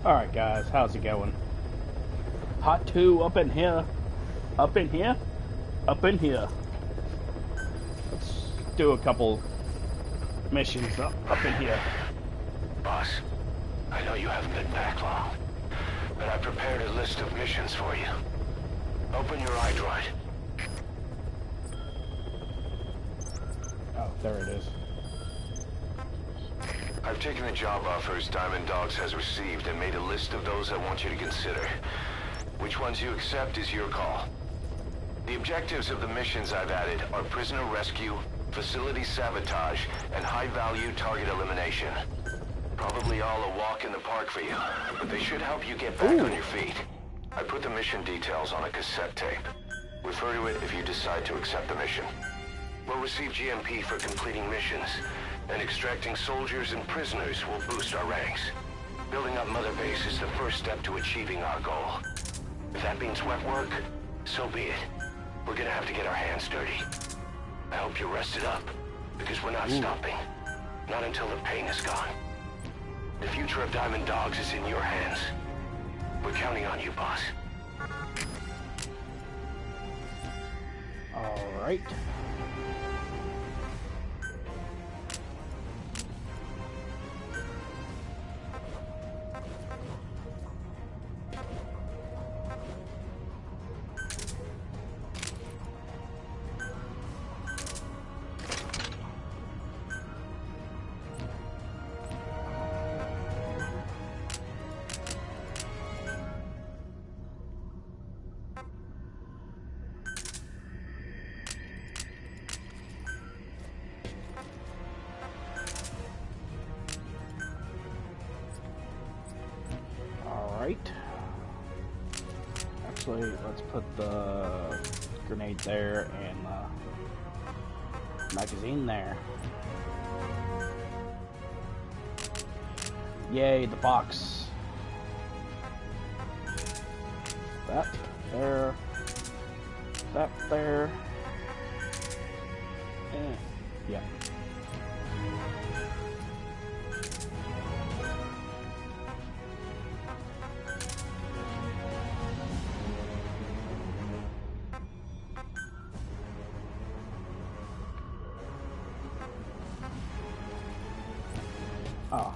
Alright guys, how's it going? Hot 2 up in here. Up in here? Up in here. Let's do a couple missions up in here. Boss, I know you haven't been back long, but I prepared a list of missions for you. Open your iDroid. Oh, there it is. I've taken the job offers Diamond Dogs has received and made a list of those I want you to consider. Which ones you accept is your call. The objectives of the missions I've added are prisoner rescue, facility sabotage, and high-value target elimination. Probably all a walk in the park for you, but they should help you get back on your feet. I put the mission details on a cassette tape. Refer to it if you decide to accept the mission. We'll receive GMP for completing missions, and extracting soldiers and prisoners will boost our ranks. Building up Mother Base is the first step to achieving our goal. If that means wet work, so be it. We're gonna have to get our hands dirty. I hope you're rested up, because we're not stopping. Not until the pain is gone. The future of Diamond Dogs is in your hands. We're counting on you, boss. Alright. Actually, let's put the grenade there and the magazine there. Yay, the box. That there. That there. And yeah. Oh.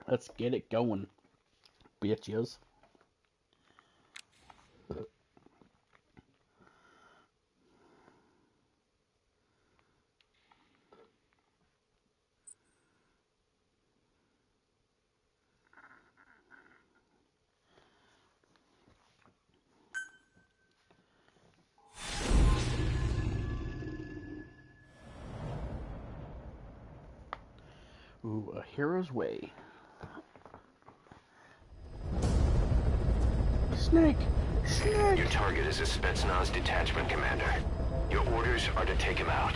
Let's get it going, bitches. Ooh, a hero's way. Snake! Snake! Your target is a Spetsnaz detachment commander. Your orders are to take him out.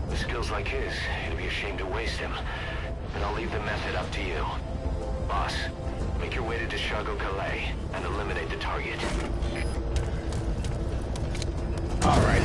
With skills like his, it'd be a shame to waste him. And I'll leave the method up to you. Boss, make your way to Deshago Calais and eliminate the target. Alright.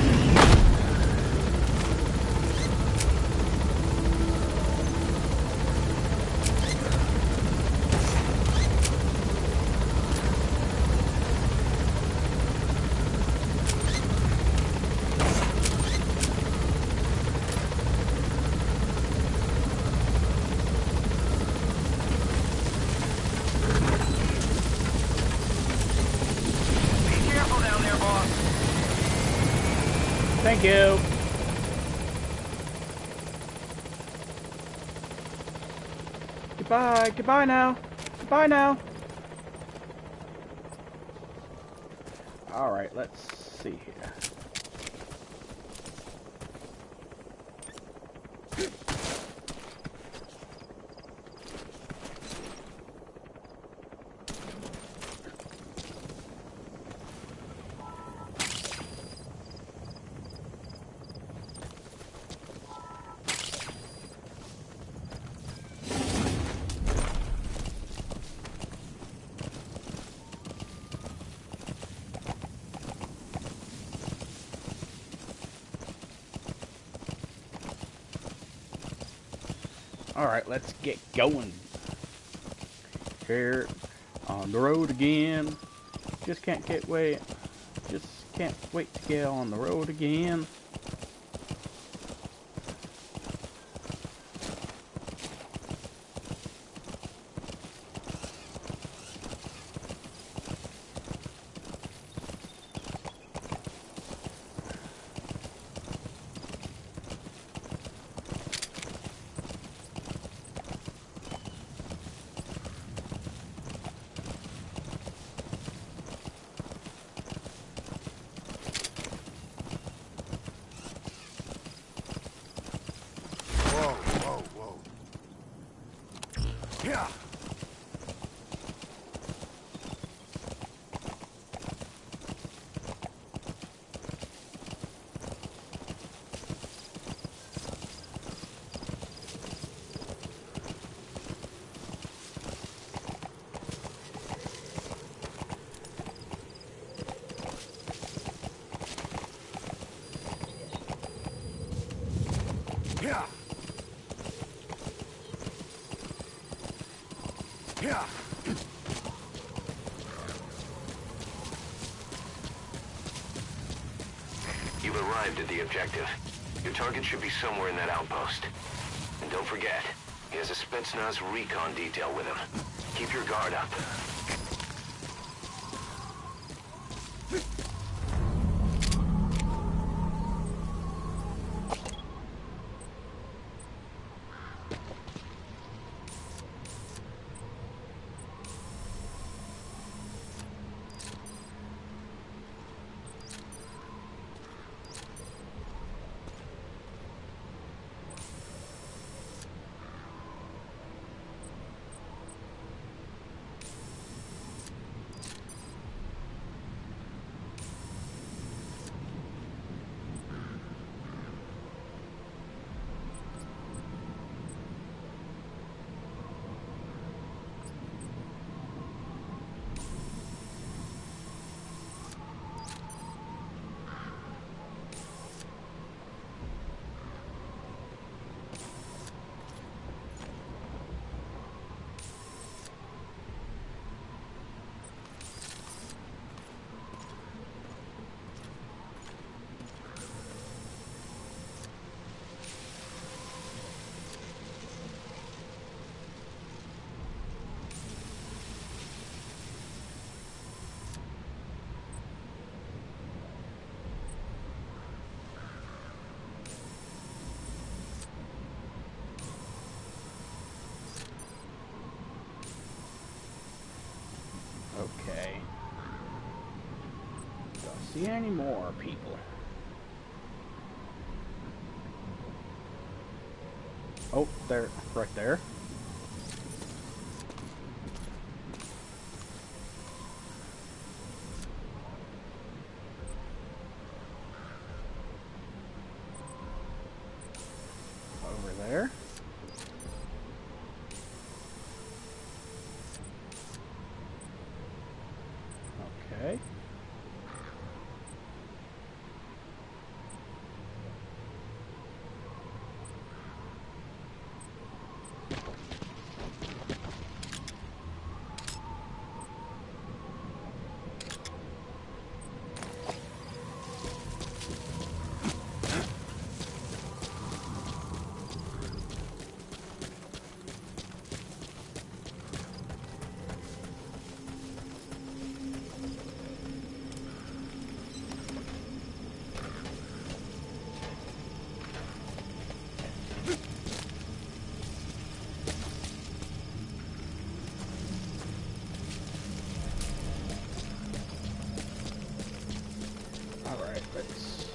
Thank you. Goodbye. Goodbye now. Goodbye now. Alright, let's see here. Alright, let's get going. Here on the road again. Just can't wait to get on the road again. Yeah. Yeah. Yeah. You've arrived at the objective. Your target should be somewhere in that outpost. And don't forget, he has a Spetsnaz recon detail with him. Keep your guard up. Okay. Don't see any more people. Oh, there, right there. Over there. Okay. Alright, let's...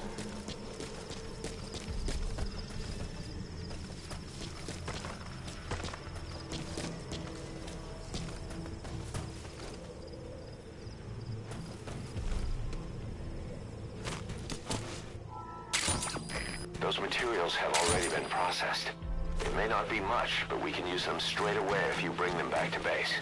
Those materials have already been processed. It may not be much, but we can use them straight away if you bring them back to base.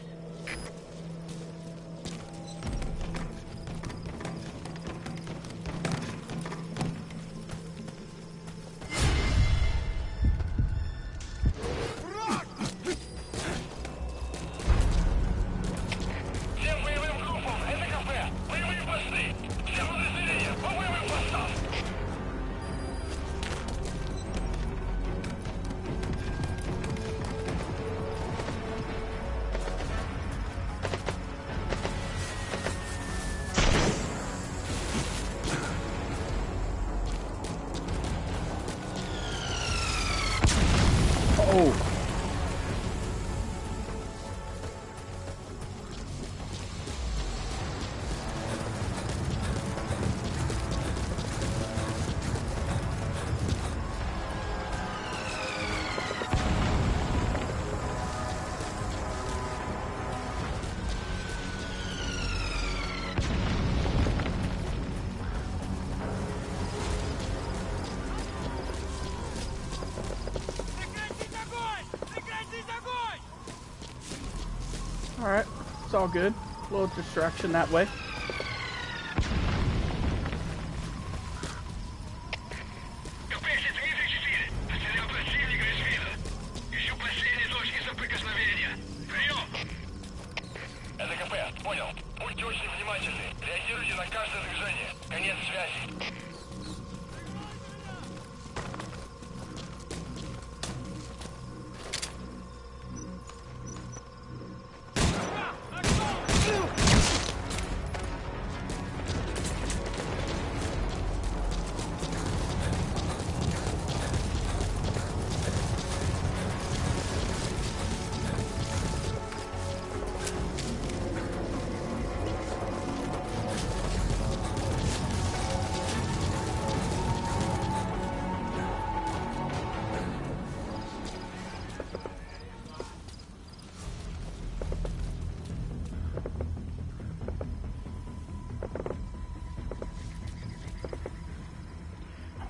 Alright, it's all good. A little distraction that way.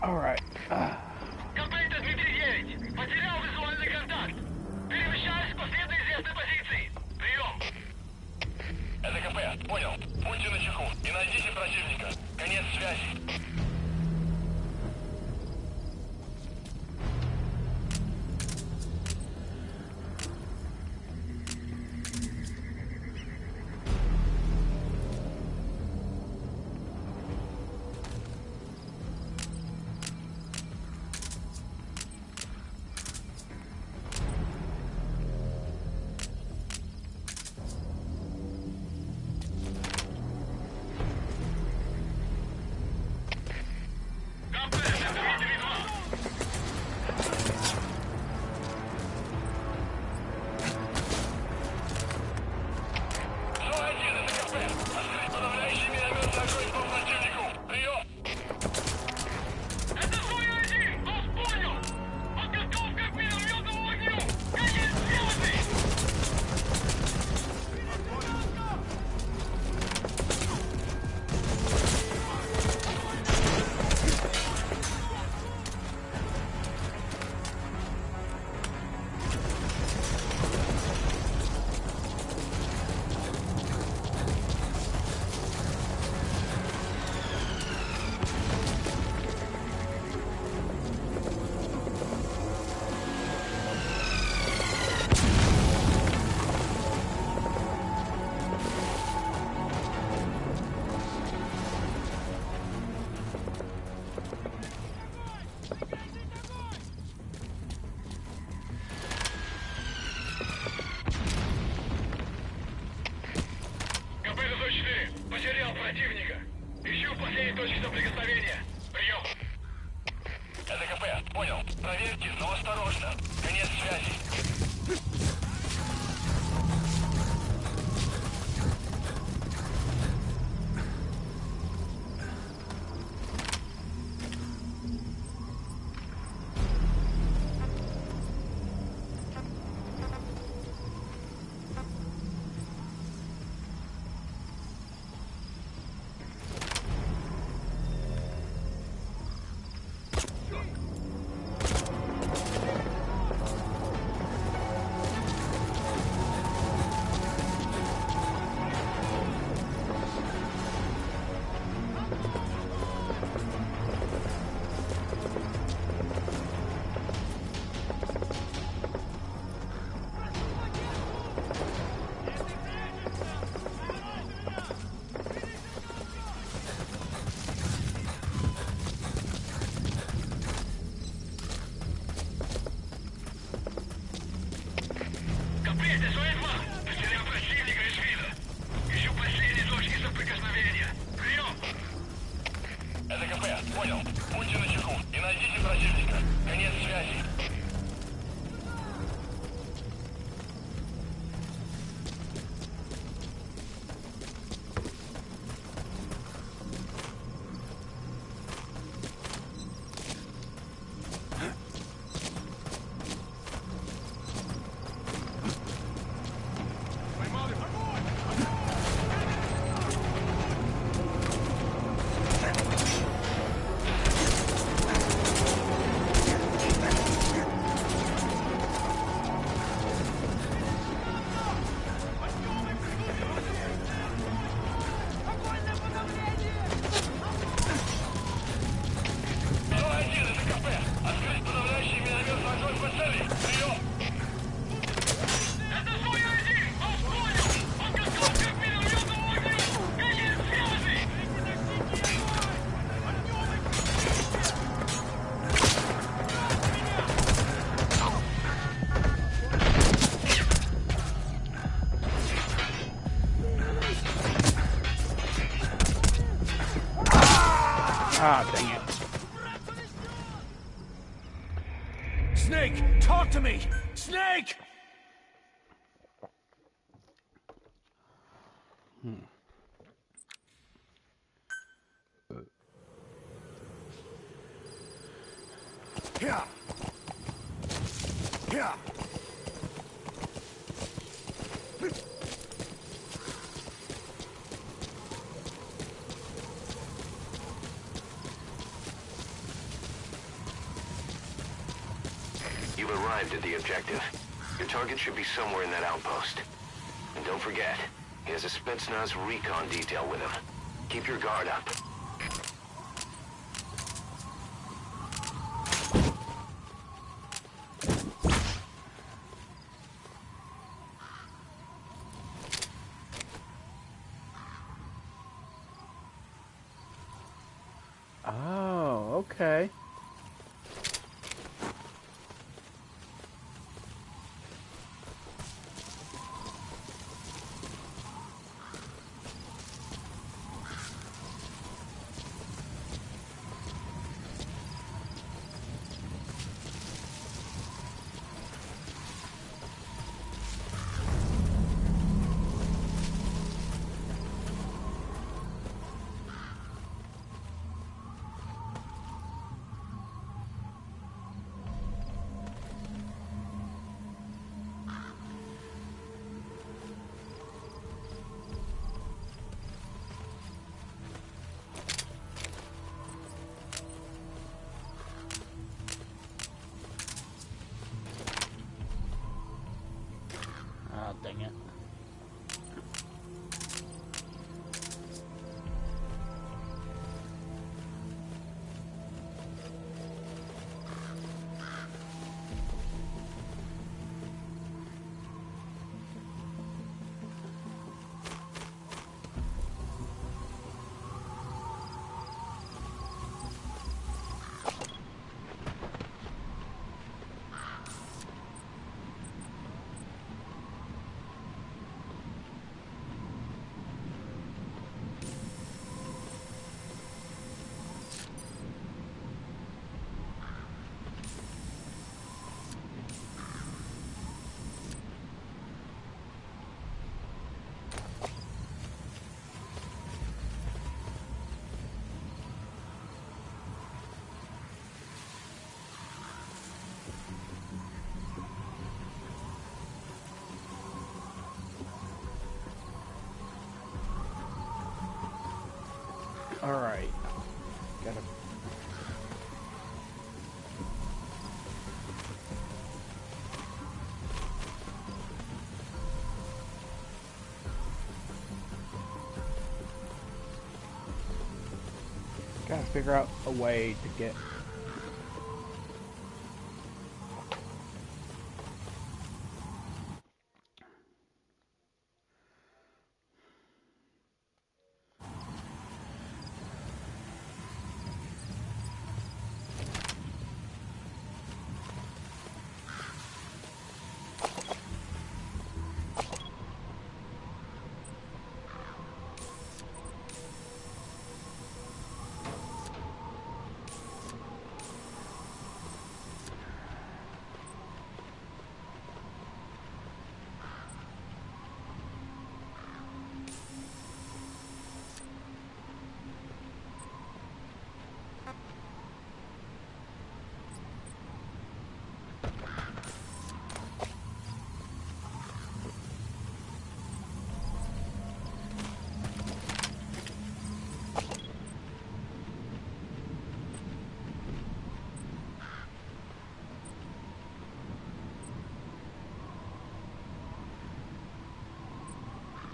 Alright. Компьютер Дмитрий 9. Потерял визуальный контакт. Перемещаюсь к последней известной позиции. Прием. Это КП. Понял. Будьте начеку и найдите противника. Конец связи. Потерял противника. Ищу последней точки соприкосновения. Прием. Это КП. Понял. Проверьте, но осторожно. Конец связи. Ah, dang it. Snake, talk to me! Snake! Yeah. Yeah. You've arrived at the objective. Your target should be somewhere in that outpost. And don't forget, he has a Spetsnaz recon detail with him. Keep your guard up. Oh, okay. Ah, dang it. Alright. Gotta... Gotta figure out a way to get...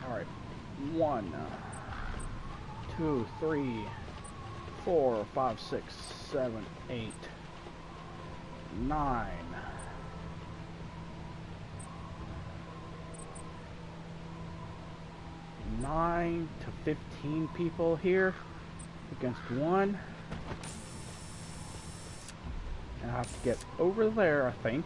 Alright. 1, 2, 3, 4, 5, 6, 7, 8, 9. 9 to 15 people here against 1. And I have to get over there, I think.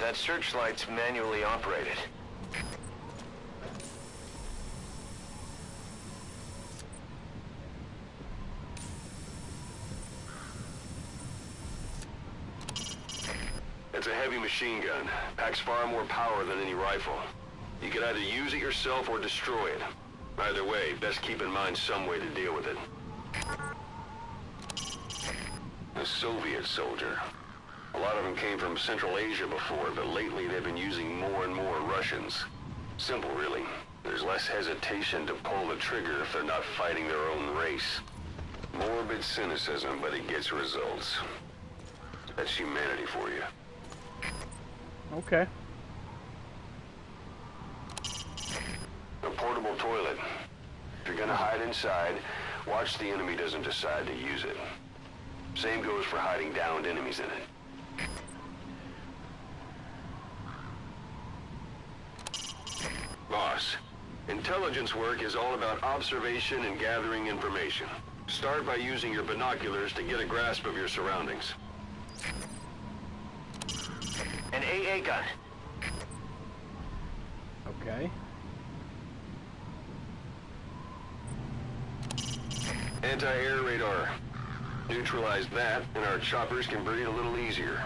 That searchlight's manually operated. It's a heavy machine gun. Packs far more power than any rifle. You can either use it yourself or destroy it. Either way, best keep in mind some way to deal with it. A Soviet soldier. A lot of them came from Central Asia before, but lately they've been using more and more Russians. Simple, really. There's less hesitation to pull the trigger if they're not fighting their own race. Morbid cynicism, but it gets results. That's humanity for you. Okay. A portable toilet. If you're gonna hide inside, watch the enemy doesn't decide to use it. Same goes for hiding downed enemies in it. Boss, intelligence work is all about observation and gathering information. Start by using your binoculars to get a grasp of your surroundings. An AA gun. Okay. Anti-air radar. Neutralize that, and our choppers can breathe a little easier.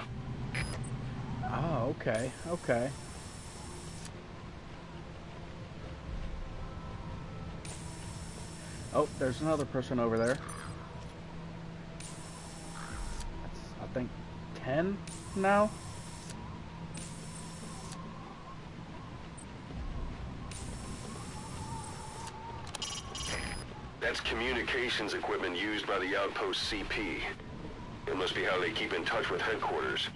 Oh, okay, okay. Oh, there's another person over there. That's, I think, 10 now? That's communications equipment used by the outpost CP. It must be how they keep in touch with headquarters.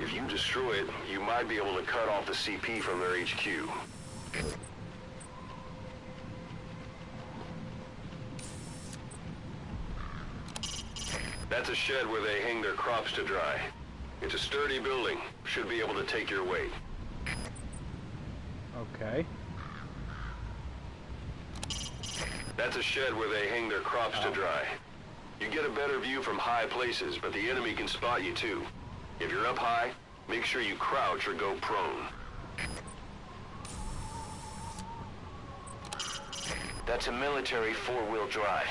If you destroy it, you might be able to cut off the CP from their HQ. That's a shed where they hang their crops to dry. It's a sturdy building. Should be able to take your weight. Okay. That's a shed where they hang their crops to dry. You get a better view from high places, but the enemy can spot you too. If you're up high, make sure you crouch or go prone. That's a military four-wheel drive.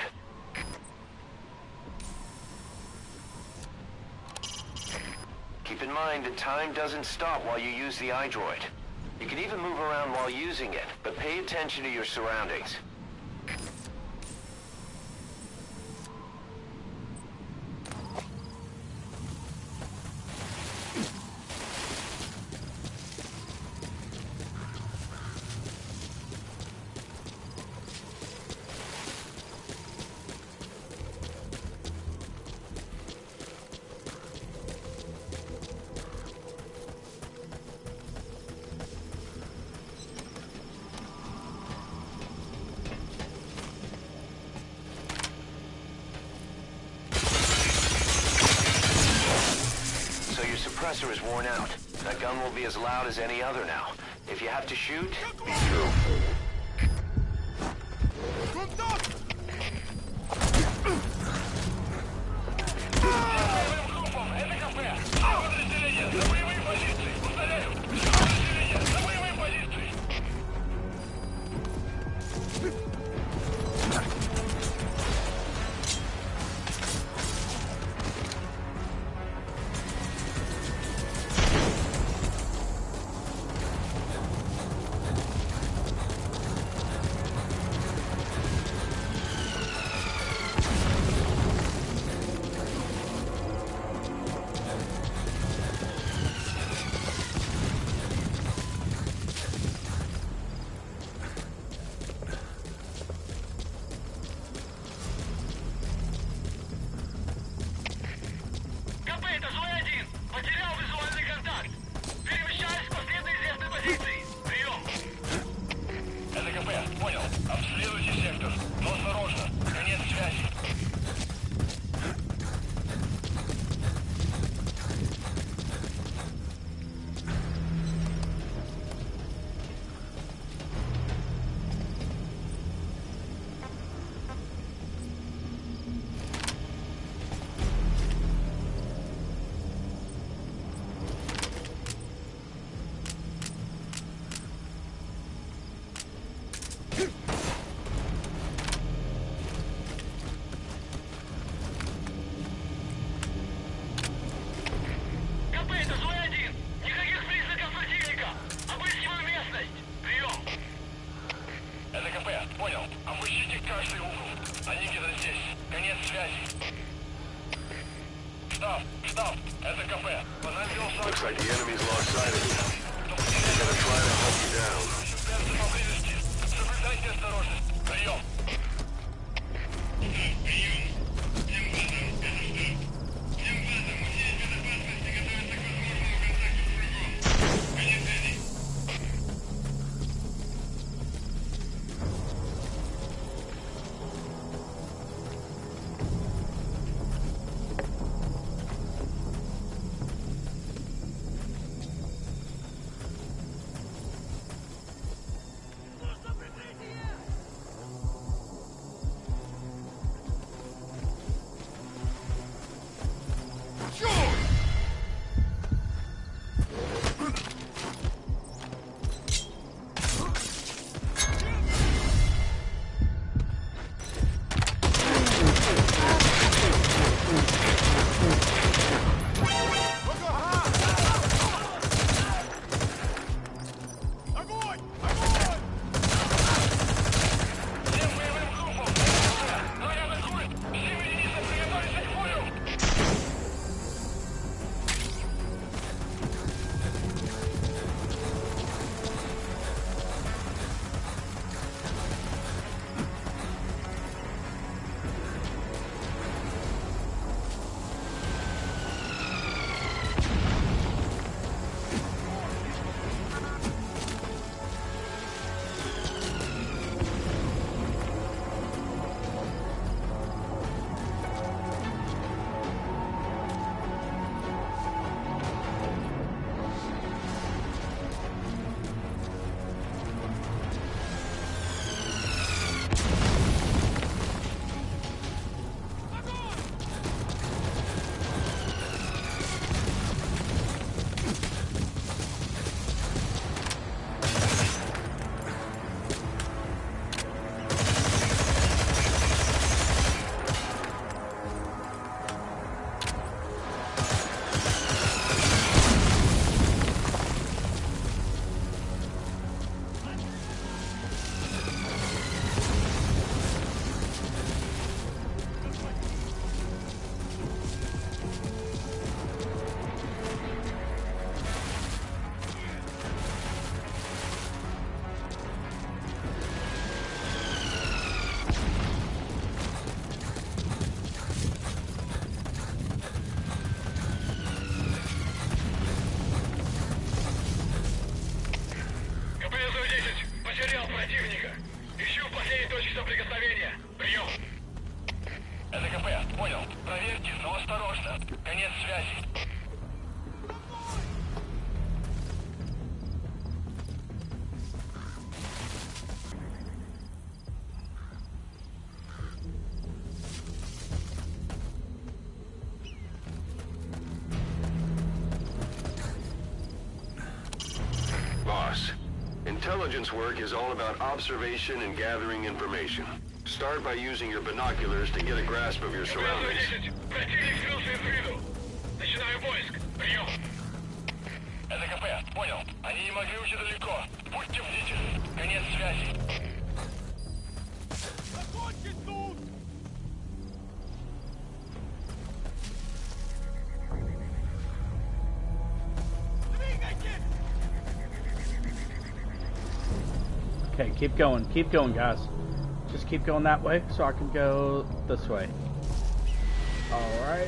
Keep in mind that time doesn't stop while you use the iDroid. You can even move around while using it, but pay attention to your surroundings. Suppressor is worn out. That gun will be as loud as any other now. If you have to shoot, be true. Looks like the enemy's lost sight of you. They're gonna try to hunt you down. Intelligence work is all about observation and gathering information. Start by using your binoculars to get a grasp of your surroundings. Противник скрылся из виду. Начинаю поиск. Прием. Это КП. Понял. Они не могли уйти далеко. Будьте бдительны. Конец связи. Закончить тут! Okay, keep going, guys. Just keep going that way so I can go this way. Alright.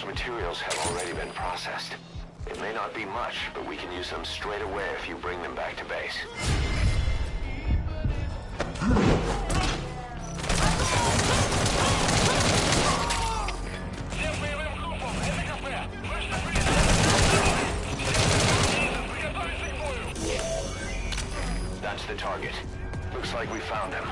materials have already been processed. It may not be much, but we can use them straight away if you bring them back to base. That's the target. Looks like we found him.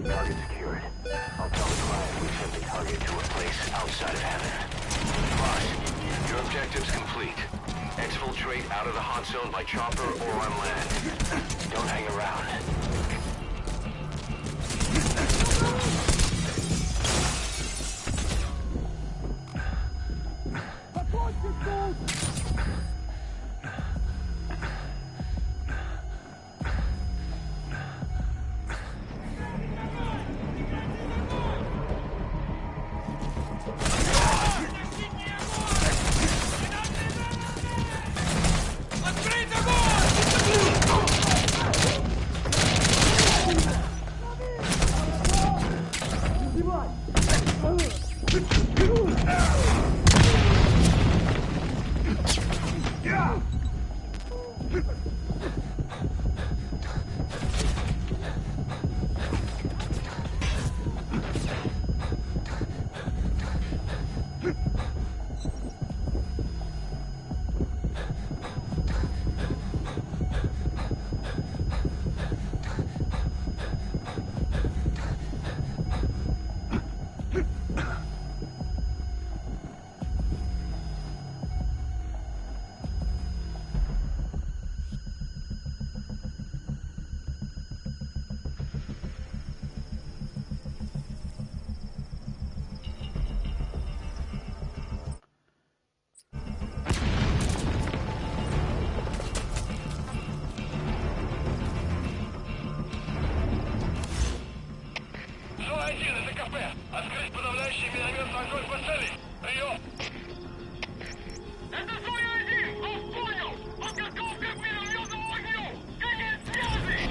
Target secured. I'll tell the client we sent the target to a place outside of heaven. Boss, your objective's complete. Exfiltrate out of the hot zone by chopper or on land. Don't hang around. Открыть подавляющий минометный огонь по цели! Прием! Это Зоя-1! Он понял! Подготовка к минометному огню! Конец связи!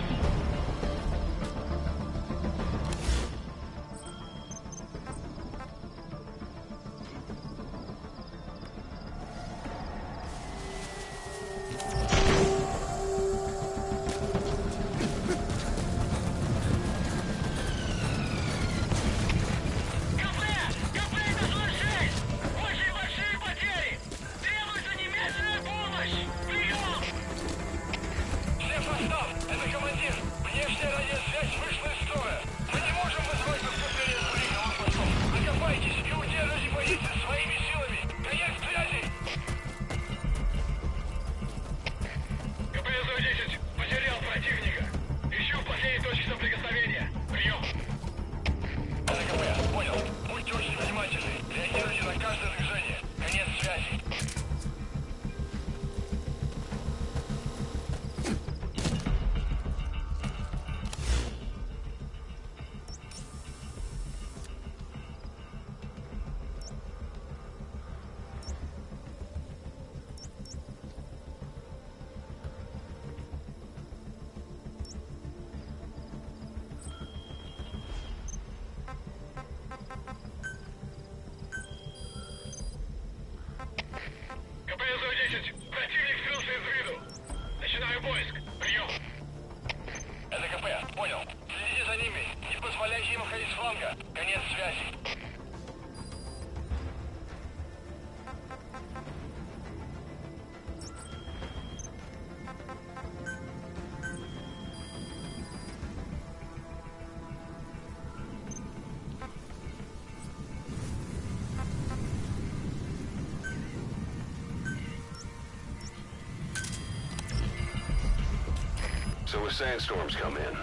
So if sandstorms come in,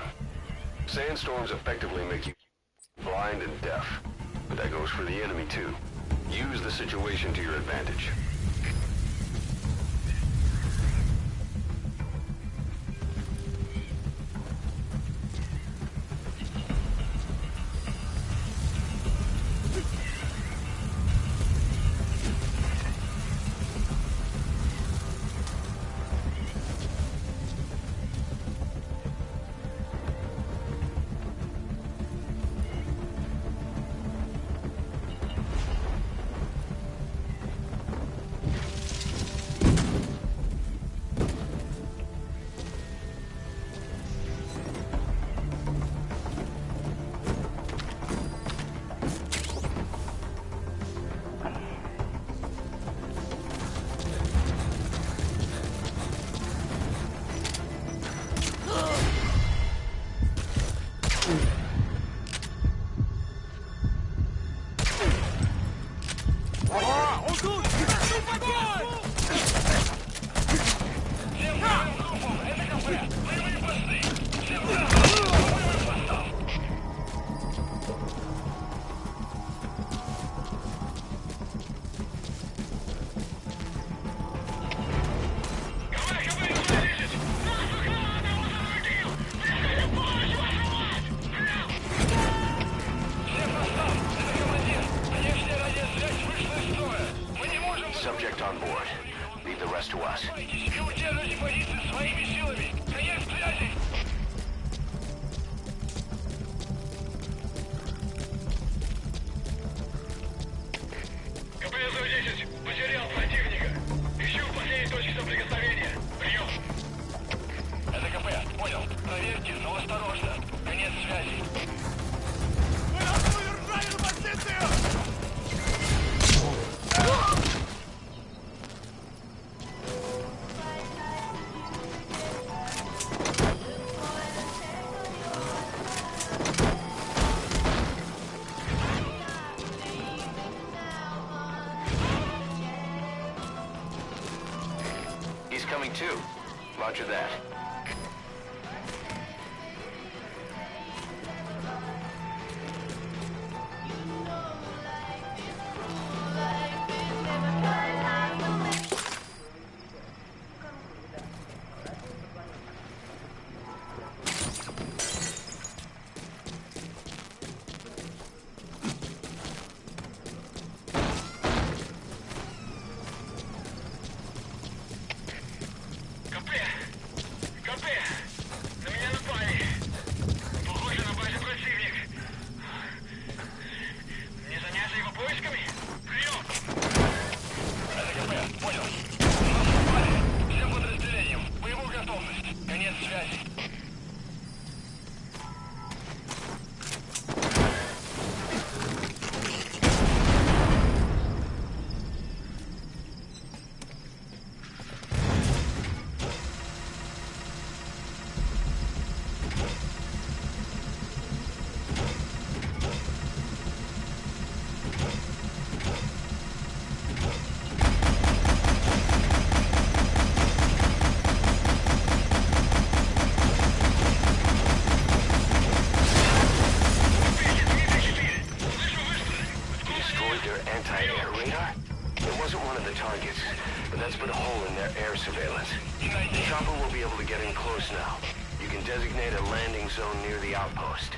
sandstorms effectively make you blind and deaf. But that goes for the enemy too. Use the situation to your advantage. Subject on board. Leave the rest to us. КП-110, потерял противника. Ищу последние точки соприкосновения. Прием. Это КП, понял. Проверьте, но осторожно. Конец связи. He's coming too. Roger that. На меня напали. Похоже, на базе противник. Не заняться его поисками? Прием! Это КП, понял. Нас напали. Всем подразделениям. Боевую готовность. Конец связи. Anti-air radar? It wasn't one of the targets, but that's put a hole in their air surveillance. The chopper will be able to get in close now. You can designate a landing zone near the outpost.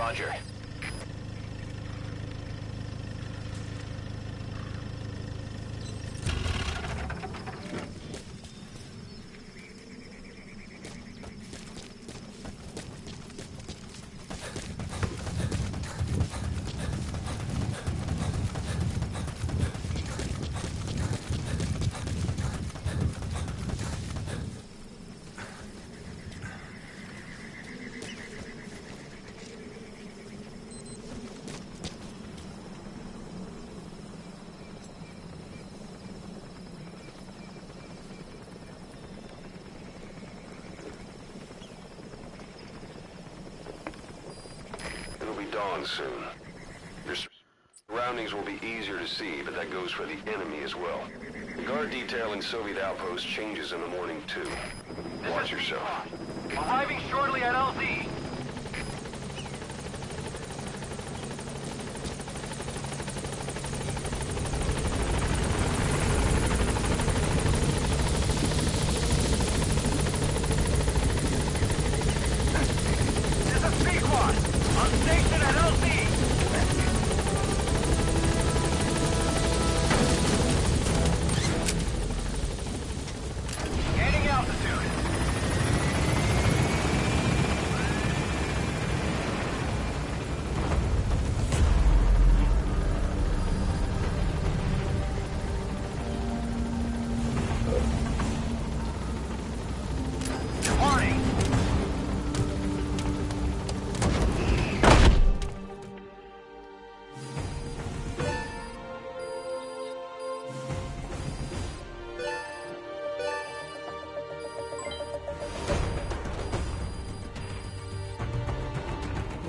Roger. Dawn soon. Your surroundings will be easier to see, but that goes for the enemy as well. The guard detail in Soviet outpost changes in the morning too. Watch yourself. Arriving shortly at LZ.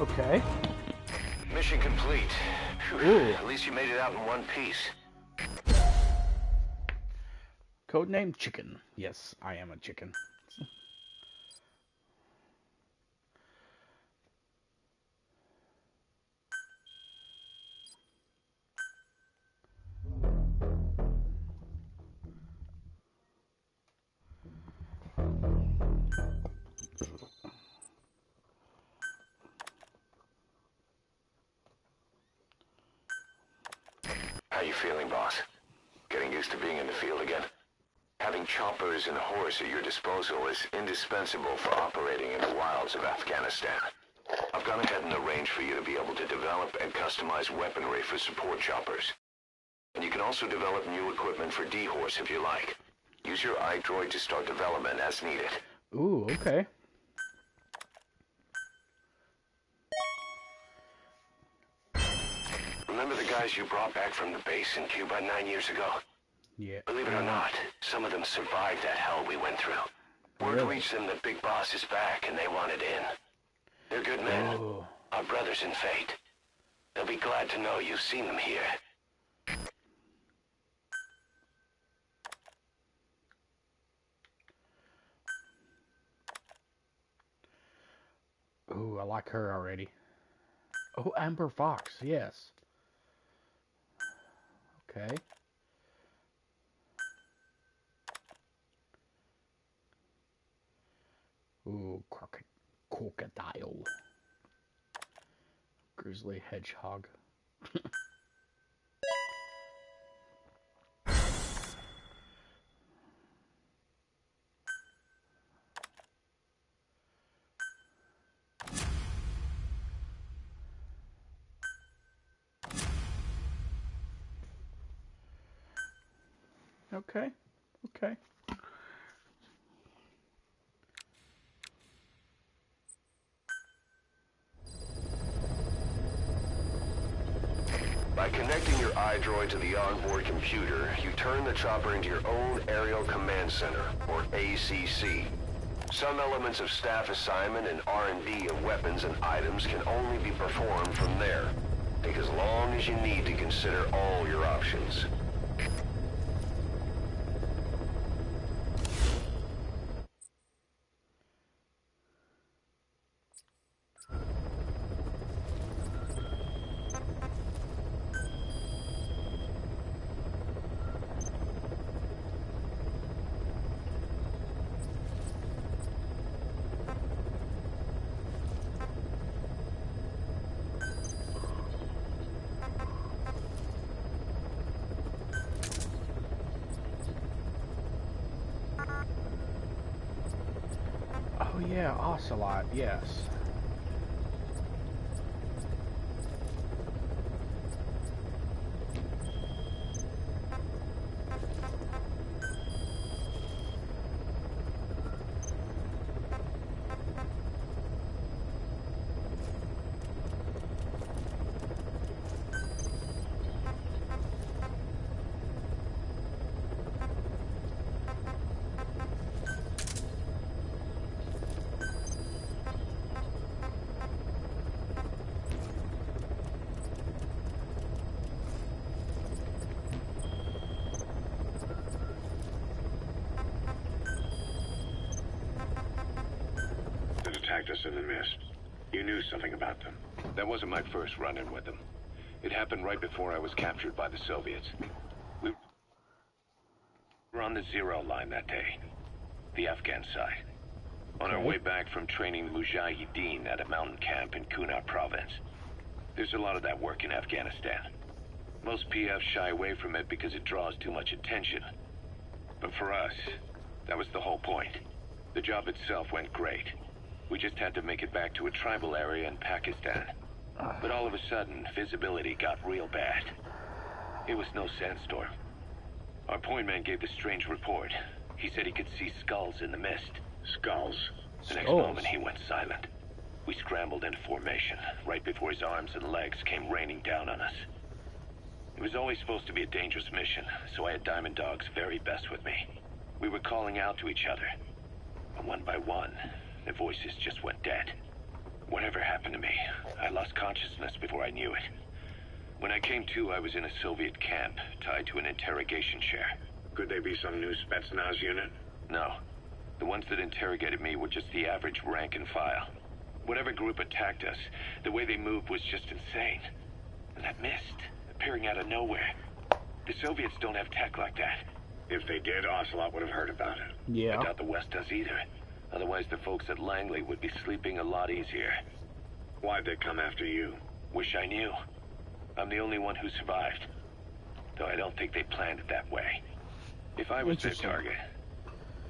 Okay. Mission complete. Ooh. At least you made it out in one piece. Codename Chicken. Yes, I am a chicken. How you feeling, boss? Getting used to being in the field again? Having choppers and a horse at your disposal is indispensable for operating in the wilds of Afghanistan. I've gone ahead and arranged for you to be able to develop and customize weaponry for support choppers. And you can also develop new equipment for D-Horse if you like. Use your iDroid to start development as needed. Ooh, okay. Remember the guys you brought back from the base in Cuba 9 years ago? Yeah. Believe it or not, some of them survived that hell we went through. Word Really? reached them that Big Boss is back and they wanted in. They're good men. Ooh. Our brothers in fate. They'll be glad to know you've seen them here. Ooh, I like her already. Oh, Amber Fox, yes. Okay. Ooh, crocodile. Grizzly hedgehog. Okay. Okay. By connecting your iDroid to the onboard computer, you turn the chopper into your own Aerial Command Center, or ACC. Some elements of staff assignment and R&D of weapons and items can only be performed from there. Take as long as you need to consider all your options. yeah, Ocelot, yes. Attacked us in the mist. You knew something about them. That wasn't my first run-in with them. It happened right before I was captured by the Soviets. We were on the Zero line that day, the Afghan side. On our way back from training Mujahideen at a mountain camp in Kunar province. There's a lot of that work in Afghanistan. Most PFs shy away from it because it draws too much attention. But for us, that was the whole point. The job itself went great. We just had to make it back to a tribal area in Pakistan. But all of a sudden, visibility got real bad. It was no sandstorm. Our point man gave this strange report. He said he could see skulls in the mist. Skulls? The next moment, he went silent. We scrambled into formation, right before his arms and legs came raining down on us. It was always supposed to be a dangerous mission, so I had Diamond Dog's very best with me. We were calling out to each other. And one by one, the voices just went dead. Whatever happened to me, I lost consciousness before I knew it. When I came to, I was in a Soviet camp, tied to an interrogation chair. Could they be some new Spetsnaz unit? No. The ones that interrogated me were just the average rank and file. Whatever group attacked us, the way they moved was just insane. And that mist, appearing out of nowhere. The Soviets don't have tech like that. If they did, Ocelot would have heard about it. Yeah. I doubt the West does either. Otherwise, the folks at Langley would be sleeping a lot easier. Why'd they come after you? Wish I knew. I'm the only one who survived. Though I don't think they planned it that way. If I was their target,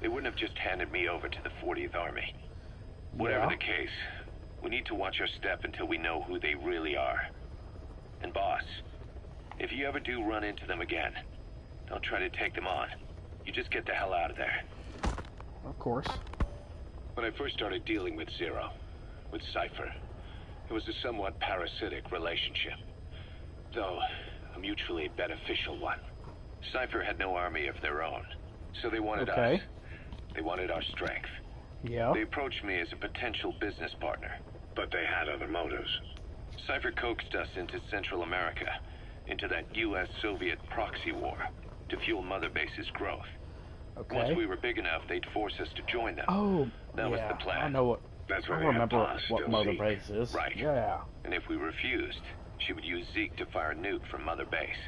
they wouldn't have just handed me over to the 40th Army. Whatever the case, we need to watch our step until we know who they really are. And boss, if you ever do run into them again, don't try to take them on. You just get the hell out of there. Of course. When I first started dealing with Zero, with Cypher, it was a somewhat parasitic relationship. Though, a mutually beneficial one. Cypher had no army of their own, so they wanted us. They wanted our strength. Yeah. They approached me as a potential business partner. But they had other motives. Cypher coaxed us into Central America, into that US-Soviet proxy war, to fuel Mother Base's growth. Okay. Once we were big enough, they'd force us to join them. Oh, that was the plan. I know what. That's where I they remember have what Mother Base is. Right. Yeah. And if we refused, she would use Zeke to fire a nuke from Mother Base.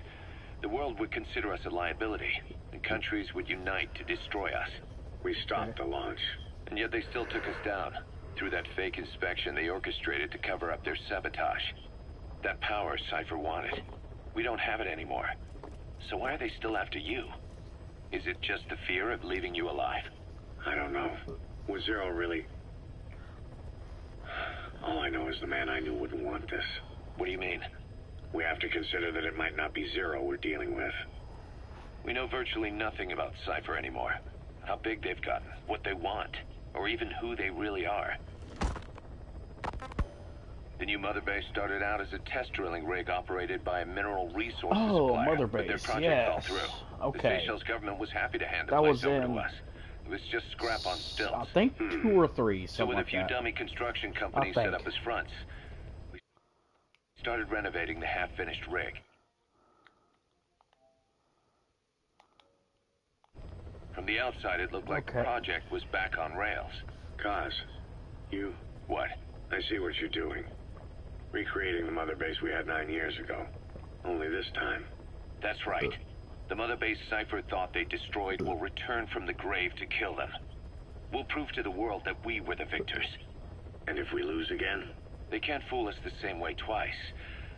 The world would consider us a liability, and countries would unite to destroy us. We stopped the launch. And yet they still took us down. Through that fake inspection they orchestrated to cover up their sabotage. That power Cypher wanted. We don't have it anymore. So why are they still after you? Is it just the fear of leaving you alive? I don't know. Was Zero really... All I know is the man I knew wouldn't want this. What do you mean? We have to consider that it might not be Zero we're dealing with. We know virtually nothing about Cypher anymore. How big they've gotten, what they want, or even who they really are. The new Mother Base started out as a test drilling rig operated by a mineral resources supplier, Mother but their Base, project fell through. Okay. The Seychelles government was happy to hand the That place was over in- to us. It was just scrap on stilts. I think 2 or 3, So something with a like few that. dummy construction companies I set think. up as fronts, we started renovating the half-finished rig. From the outside, it looked like the project was back on rails. Kaz, you... What? I see what you're doing. Recreating the Mother Base we had 9 years ago. Only this time. That's right. The Mother Base Cypher thought they destroyed will return from the grave to kill them. We'll prove to the world that we were the victors. And if we lose again? They can't fool us the same way twice.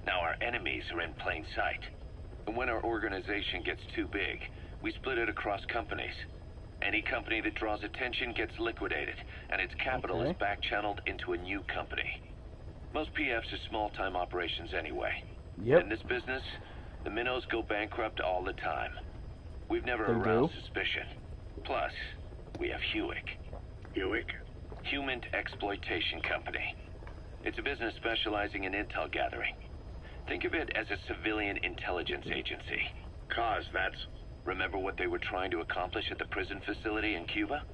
Now our enemies are in plain sight. And when our organization gets too big, we split it across companies. Any company that draws attention gets liquidated, and its capital is back-channeled into a new company. Most PFs are small-time operations anyway. Yep. In this business, the minnows go bankrupt all the time. We've never They aroused do? suspicion. Plus, we have Hewick. Hewick? Human Exploitation Company. It's a business specializing in intel gathering. Think of it as a civilian intelligence agency. Cause that's... Remember what they were trying to accomplish at the prison facility in Cuba?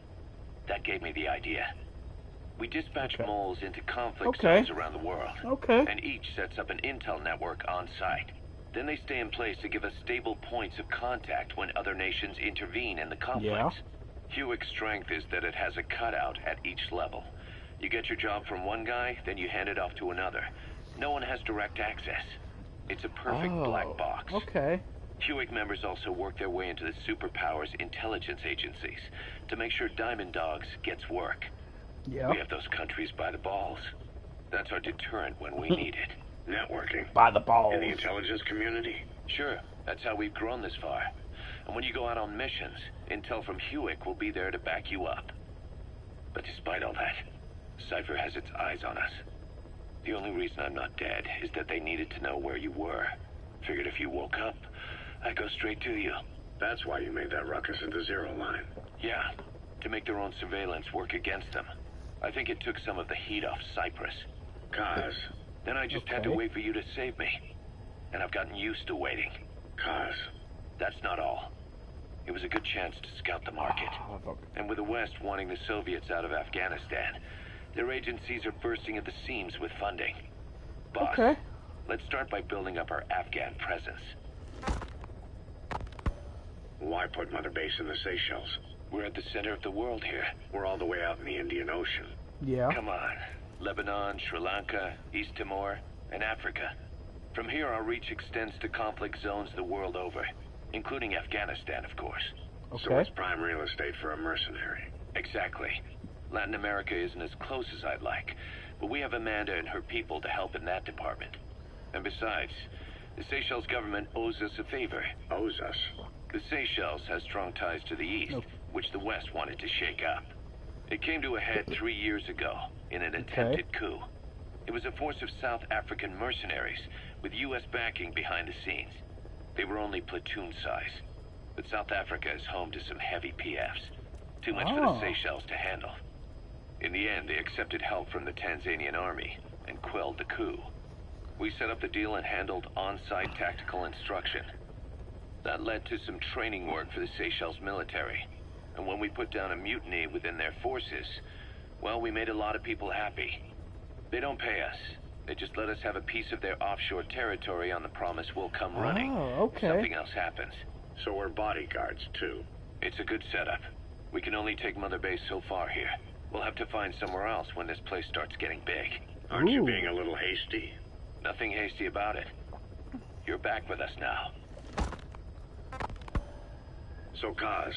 That gave me the idea. We dispatch moles into conflict zones around the world. And each sets up an intel network on site. Then they stay in place to give us stable points of contact when other nations intervene in the conflicts. Hewick's strength is that it has a cutout at each level. You get your job from one guy, then you hand it off to another. No one has direct access. It's a perfect black box. Hewick members also work their way into the superpowers intelligence agencies to make sure Diamond Dogs gets work. We have those countries by the balls. That's our deterrent when we need it. Networking. By the balls. In the intelligence community? Sure, that's how we've grown this far. And when you go out on missions, intel from Hewick will be there to back you up. But despite all that, Cypher has its eyes on us. The only reason I'm not dead is that they needed to know where you were. Figured if you woke up, I'd go straight to you. That's why you made that ruckus at the Zero Line. Yeah, to make their own surveillance work against them. I think it took some of the heat off Cyprus. Cause... Then I just had to wait for you to save me. And I've gotten used to waiting. Cause... That's not all. It was a good chance to scout the market. And with the West wanting the Soviets out of Afghanistan, their agencies are bursting at the seams with funding. Boss, let's start by building up our Afghan presence. Why put Mother Base in the Seychelles? We're at the center of the world here. We're all the way out in the Indian Ocean. Come on. Lebanon, Sri Lanka, East Timor, and Africa. From here, our reach extends to conflict zones the world over, including Afghanistan, of course. So it's prime real estate for a mercenary. Exactly. Latin America isn't as close as I'd like, but we have Amanda and her people to help in that department. And besides, the Seychelles government owes us a favor. Owes us? The Seychelles has strong ties to the East, which the West wanted to shake up. It came to a head 3 years ago in an attempted coup. It was a force of South African mercenaries with U.S. backing behind the scenes. They were only platoon size, but South Africa is home to some heavy PFs. Too much for the Seychelles to handle. In the end, they accepted help from the Tanzanian army and quelled the coup. We set up the deal and handled on-site tactical instruction. That led to some training work for the Seychelles military. And when we put down a mutiny within their forces, well, we made a lot of people happy. They don't pay us. They just let us have a piece of their offshore territory on the promise we'll come running if something else happens. So we're bodyguards, too. It's a good setup. We can only take Mother Base so far here. We'll have to find somewhere else when this place starts getting big. Aren't you being a little hasty? Nothing hasty about it. You're back with us now. So, Kaz,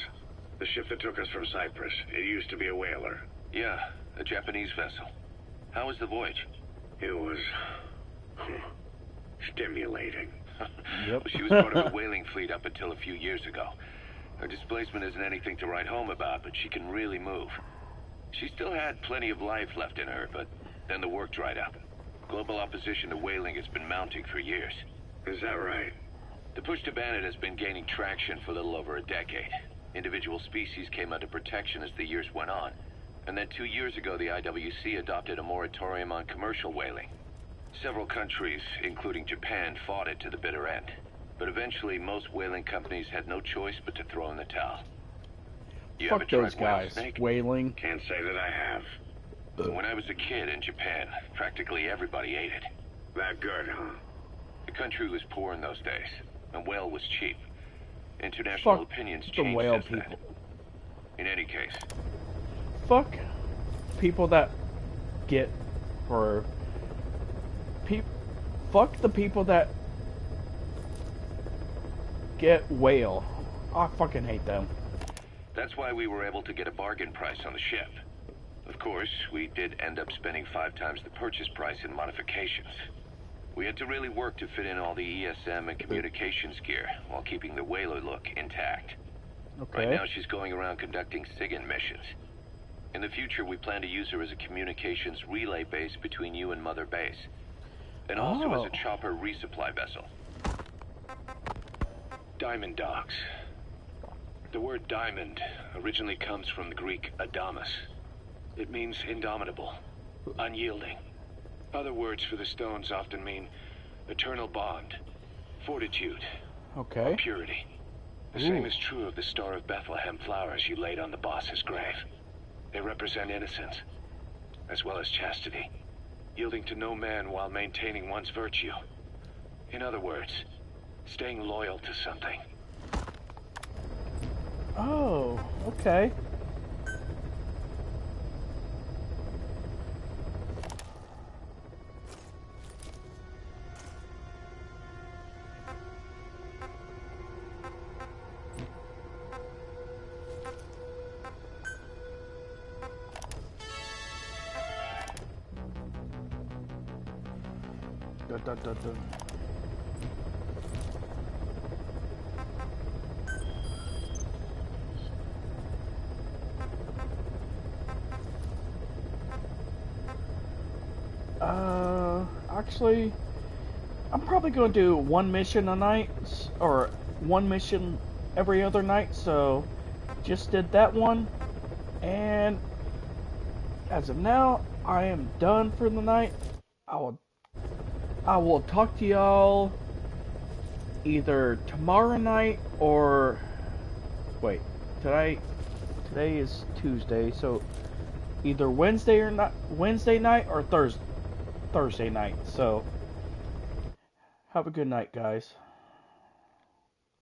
the ship that took us from Cyprus, it used to be a whaler. Yeah, a Japanese vessel. How was the voyage? It was... stimulating. Well, she was part of a whaling fleet up until a few years ago. Her displacement isn't anything to write home about, but she can really move. She still had plenty of life left in her, but then the work dried up. Global opposition to whaling has been mounting for years. Is that right? The push to ban it has been gaining traction for a little over a decade. Individual species came under protection as the years went on. And then 2 years ago, the IWC adopted a moratorium on commercial whaling. Several countries, including Japan, fought it to the bitter end. But eventually, most whaling companies had no choice but to throw in the towel. You Fuck those guys. Whaling. Can't say that I have. When I was a kid in Japan, practically everybody ate it. That good, huh? The country was poor in those days, and whale was cheap. International opinions changed whale since then. In any case. Fuck people that get for fuck the people that get whale. I fucking hate them. That's why we were able to get a bargain price on the ship. Of course, we did end up spending 5 times the purchase price in modifications. We had to really work to fit in all the ESM and communications gear while keeping the whaler look intact. Right Okay. now, she's going around conducting SIGINT missions. In the future, we plan to use her as a communications relay base between you and Mother Base. And also as Oh. a chopper resupply vessel. Diamond dogs. The word diamond originally comes from the Greek adamas. It means indomitable, unyielding. Other words for the stones often mean eternal bond, fortitude, Okay. purity. The same is true of the Star of Bethlehem flowers you laid on the boss's grave. They represent innocence, as well as chastity, yielding to no man while maintaining one's virtue. In other words, staying loyal to something. Oh, okay. Dun, dun, dun, dun. Actually, I'm probably going to do one mission a night, or one mission every other night, so just did that one, and as of now, I am done for the night. I will talk to y'all either tomorrow night or, wait, today is Tuesday, so either Wednesday night or Thursday night. So have a good night, guys.